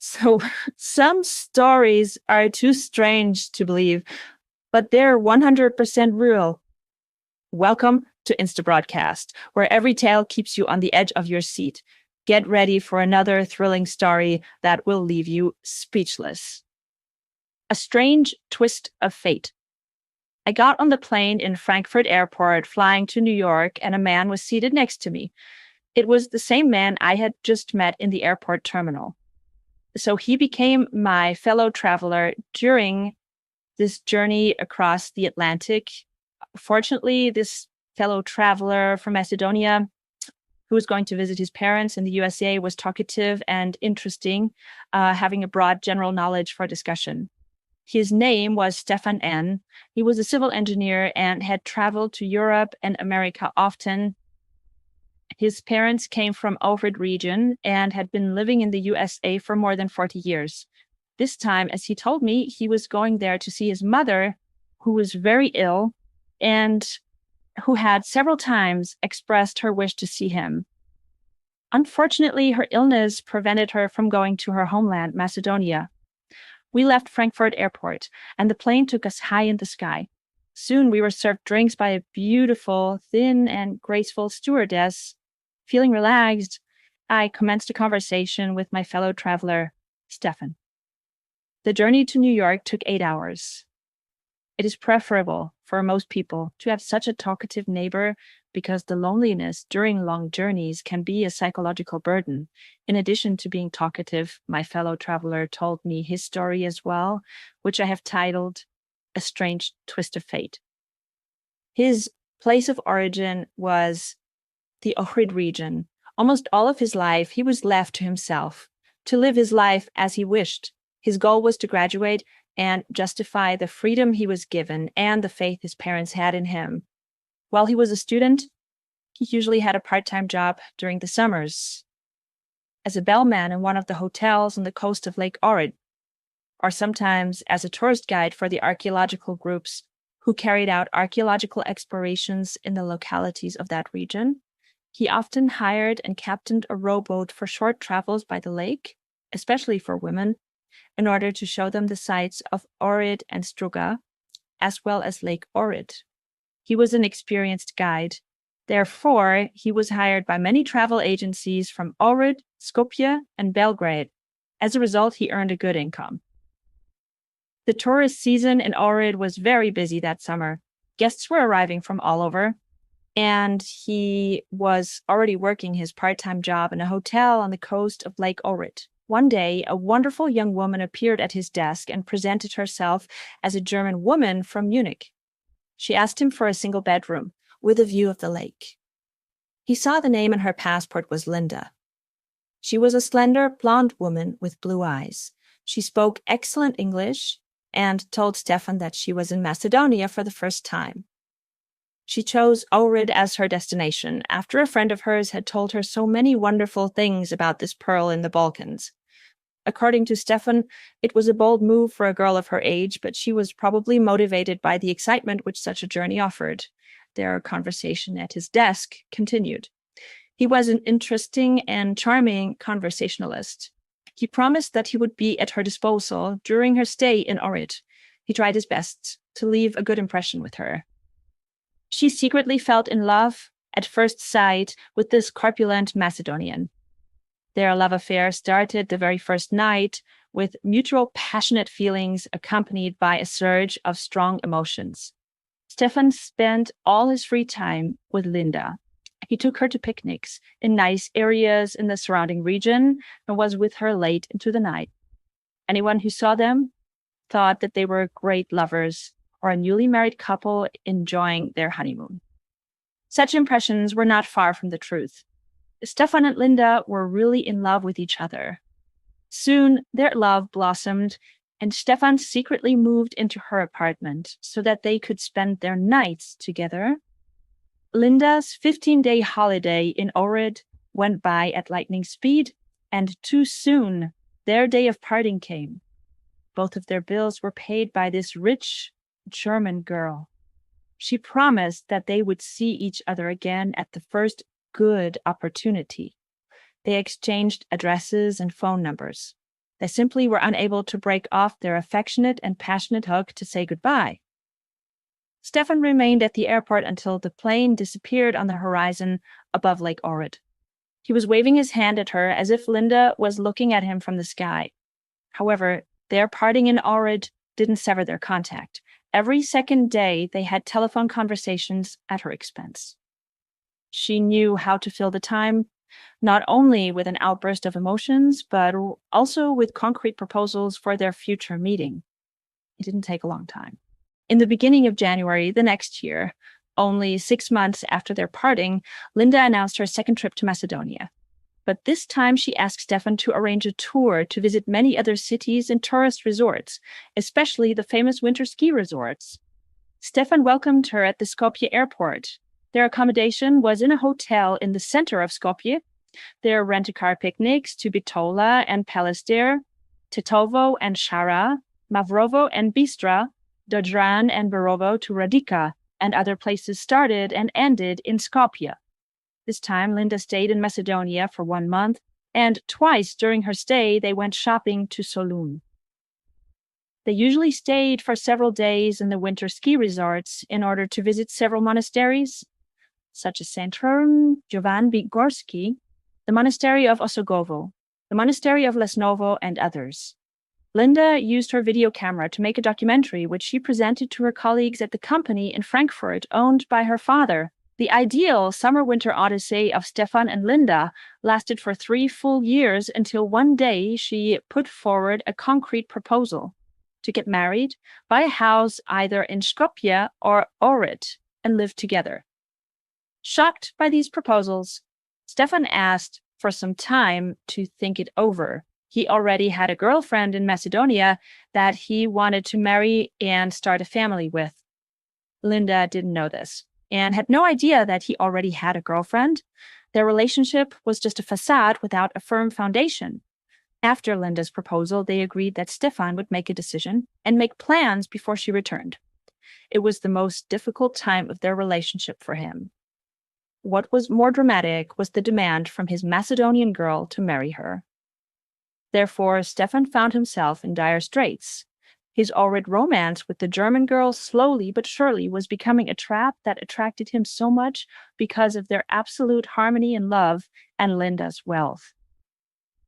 So some stories are too strange to believe, but they're 100% real. Welcome to Instabroadcast, where every tale keeps you on the edge of your seat. Get ready for another thrilling story that will leave you speechless. A strange twist of fate. I got on the plane in Frankfurt Airport flying to New York, and a man was seated next to me. It was the same man I had just met in the airport terminal. So he became my fellow traveler during this journey across the Atlantic. Fortunately, this fellow traveler from Macedonia, who was going to visit his parents in the USA, was talkative and interesting, having a broad general knowledge for discussion. His name was Stefan N. He was a civil engineer and had traveled to Europe and America often. His parents came from Ohrid region and had been living in the USA for more than 40 years. This time, as he told me, he was going there to see his mother, who was very ill and who had several times expressed her wish to see him. Unfortunately, her illness prevented her from going to her homeland, Macedonia. We left Frankfurt Airport, and the plane took us high in the sky. Soon we were served drinks by a beautiful, thin, and graceful stewardess. Feeling relaxed, I commenced a conversation with my fellow traveler, Stefan. The journey to New York took 8 hours. It is preferable for most people to have such a talkative neighbor because the loneliness during long journeys can be a psychological burden. In addition to being talkative, my fellow traveler told me his story as well, which I have titled A Strange Twist of Fate. His place of origin was the Ohrid region. Almost all of his life, he was left to himself, to live his life as he wished. His goal was to graduate and justify the freedom he was given and the faith his parents had in him. While he was a student, he usually had a part-time job during the summers as a bellman in one of the hotels on the coast of Lake Ohrid, or sometimes as a tourist guide for the archaeological groups who carried out archaeological explorations in the localities of that region. He often hired and captained a rowboat for short travels by the lake, especially for women, in order to show them the sights of Ohrid and Struga, as well as Lake Ohrid. He was an experienced guide. Therefore, he was hired by many travel agencies from Ohrid, Skopje, and Belgrade. As a result, he earned a good income. The tourist season in Ohrid was very busy that summer. Guests were arriving from all over, and he was already working his part-time job in a hotel on the coast of Lake Ohrid. One day, a wonderful young woman appeared at his desk and presented herself as a German woman from Munich. She asked him for a single bedroom with a view of the lake. He saw the name in her passport was Linda. She was a slender, blonde woman with blue eyes. She spoke excellent English and told Stefan that she was in Macedonia for the first time. She chose Ohrid as her destination after a friend of hers had told her so many wonderful things about this pearl in the Balkans. According to Stefan, it was a bold move for a girl of her age, but she was probably motivated by the excitement which such a journey offered. Their conversation at his desk continued. He was an interesting and charming conversationalist. He promised that he would be at her disposal during her stay in Ohrid. He tried his best to leave a good impression with her. She secretly felt in love at first sight with this corpulent Macedonian. Their love affair started the very first night with mutual passionate feelings accompanied by a surge of strong emotions. Stefan spent all his free time with Linda. He took her to picnics in nice areas in the surrounding region and was with her late into the night. Anyone who saw them thought that they were great lovers or a newly married couple enjoying their honeymoon. Such impressions were not far from the truth. Stefan and Linda were really in love with each other. Soon, their love blossomed, and Stefan secretly moved into her apartment so that they could spend their nights together. Linda's 15-day holiday in Ohrid went by at lightning speed, and too soon, their day of parting came. Both of their bills were paid by this rich German girl. She promised that they would see each other again at the first good opportunity. They exchanged addresses and phone numbers. They simply were unable to break off their affectionate and passionate hug to say goodbye. Stefan remained at the airport until the plane disappeared on the horizon above Lake Ohrid. He was waving his hand at her as if Linda was looking at him from the sky. However, their parting in Ohrid didn't sever their contact. Every second day, they had telephone conversations at her expense. She knew how to fill the time, not only with an outburst of emotions, but also with concrete proposals for their future meeting. It didn't take a long time. In the beginning of January the next year, only 6 months after their parting, Linda announced her second trip to Macedonia. But this time she asked Stefan to arrange a tour to visit many other cities and tourist resorts, especially the famous winter ski resorts. Stefan welcomed her at the Skopje airport. Their accommodation was in a hotel in the center of Skopje. There were rent-a-car picnics to Bitola and Palaster, Tetovo and Shara, Mavrovo and Bistra, Dodran and Berovo to Radica, and other places started and ended in Skopje. This time, Linda stayed in Macedonia for 1 month, and twice during her stay, they went shopping to Solun. They usually stayed for several days in the winter ski resorts in order to visit several monasteries, such as Centrum, Jovan Bigorski, the monastery of Osogovo, the monastery of Lesnovo, and others. Linda used her video camera to make a documentary which she presented to her colleagues at the company in Frankfurt owned by her father. The ideal summer-winter odyssey of Stefan and Linda lasted for 3 full years until one day she put forward a concrete proposal to get married, buy a house either in Skopje or Ohrid, and live together. Shocked by these proposals, Stefan asked for some time to think it over. He already had a girlfriend in Macedonia that he wanted to marry and start a family with. Linda didn't know this and had no idea that he already had a girlfriend. Their relationship was just a facade without a firm foundation. After Linda's proposal, they agreed that Stefan would make a decision and make plans before she returned. It was the most difficult time of their relationship for him. What was more dramatic was the demand from his Macedonian girl to marry her. Therefore, Stefan found himself in dire straits. His Ohrid romance with the German girl slowly but surely was becoming a trap that attracted him so much because of their absolute harmony and love and Linda's wealth.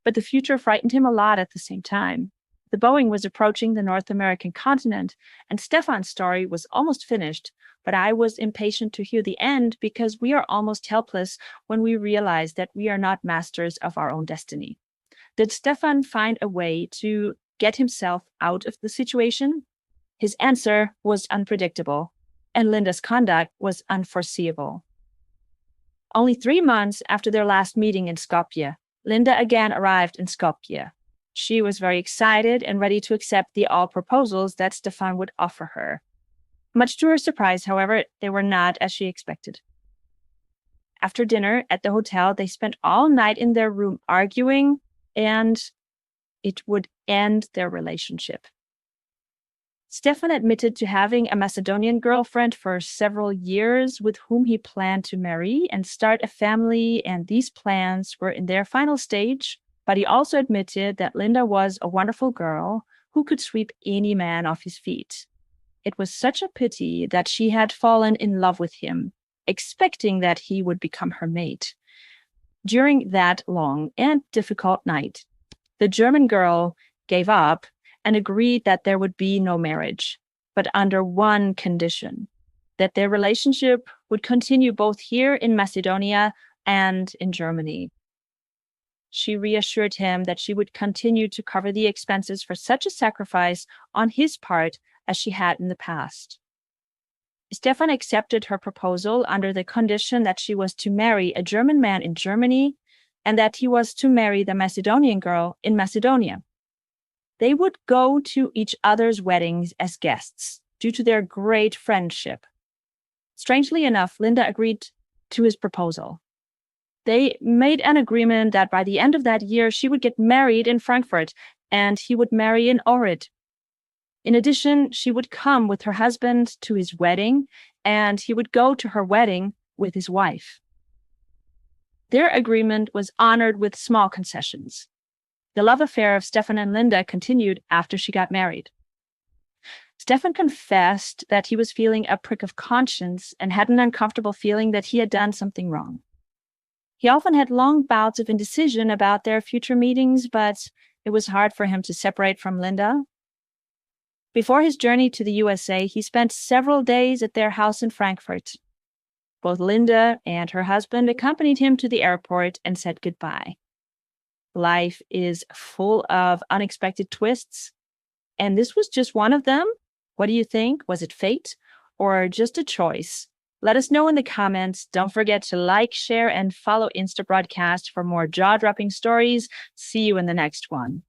But the future frightened him a lot at the same time. The Boeing was approaching the North American continent, and Stefan's story was almost finished, but I was impatient to hear the end because we are almost helpless when we realize that we are not masters of our own destiny. Did Stefan find a way to get himself out of the situation? His answer was unpredictable, and Linda's conduct was unforeseeable. Only 3 months after their last meeting in Skopje, Linda again arrived in Skopje. She was very excited and ready to accept the all proposals that Stefan would offer her. Much to her surprise, however, they were not as she expected. After dinner at the hotel, they spent all night in their room arguing, and it would end their relationship. Stefan admitted to having a Macedonian girlfriend for several years with whom he planned to marry and start a family, and these plans were in their final stage, but he also admitted that Linda was a wonderful girl who could sweep any man off his feet. It was such a pity that she had fallen in love with him, expecting that he would become her mate. During that long and difficult night, the German girl gave up and agreed that there would be no marriage, but under one condition, that their relationship would continue both here in Macedonia and in Germany. She reassured him that she would continue to cover the expenses for such a sacrifice on his part as she had in the past. Stefan accepted her proposal under the condition that she was to marry a German man in Germany and that he was to marry the Macedonian girl in Macedonia. They would go to each other's weddings as guests due to their great friendship. Strangely enough, Linda agreed to his proposal. They made an agreement that by the end of that year, she would get married in Frankfurt and he would marry in Ohrid. In addition, she would come with her husband to his wedding and he would go to her wedding with his wife. Their agreement was honored with small concessions. The love affair of Stefan and Linda continued after she got married. Stefan confessed that he was feeling a prick of conscience and had an uncomfortable feeling that he had done something wrong. He often had long bouts of indecision about their future meetings, but it was hard for him to separate from Linda. Before his journey to the USA, he spent several days at their house in Frankfurt. Both Linda and her husband accompanied him to the airport and said goodbye. Life is full of unexpected twists, and this was just one of them. What do you think? Was it fate or just a choice? Let us know in the comments. Don't forget to like, share, and follow Instabroadcast for more jaw-dropping stories. See you in the next one.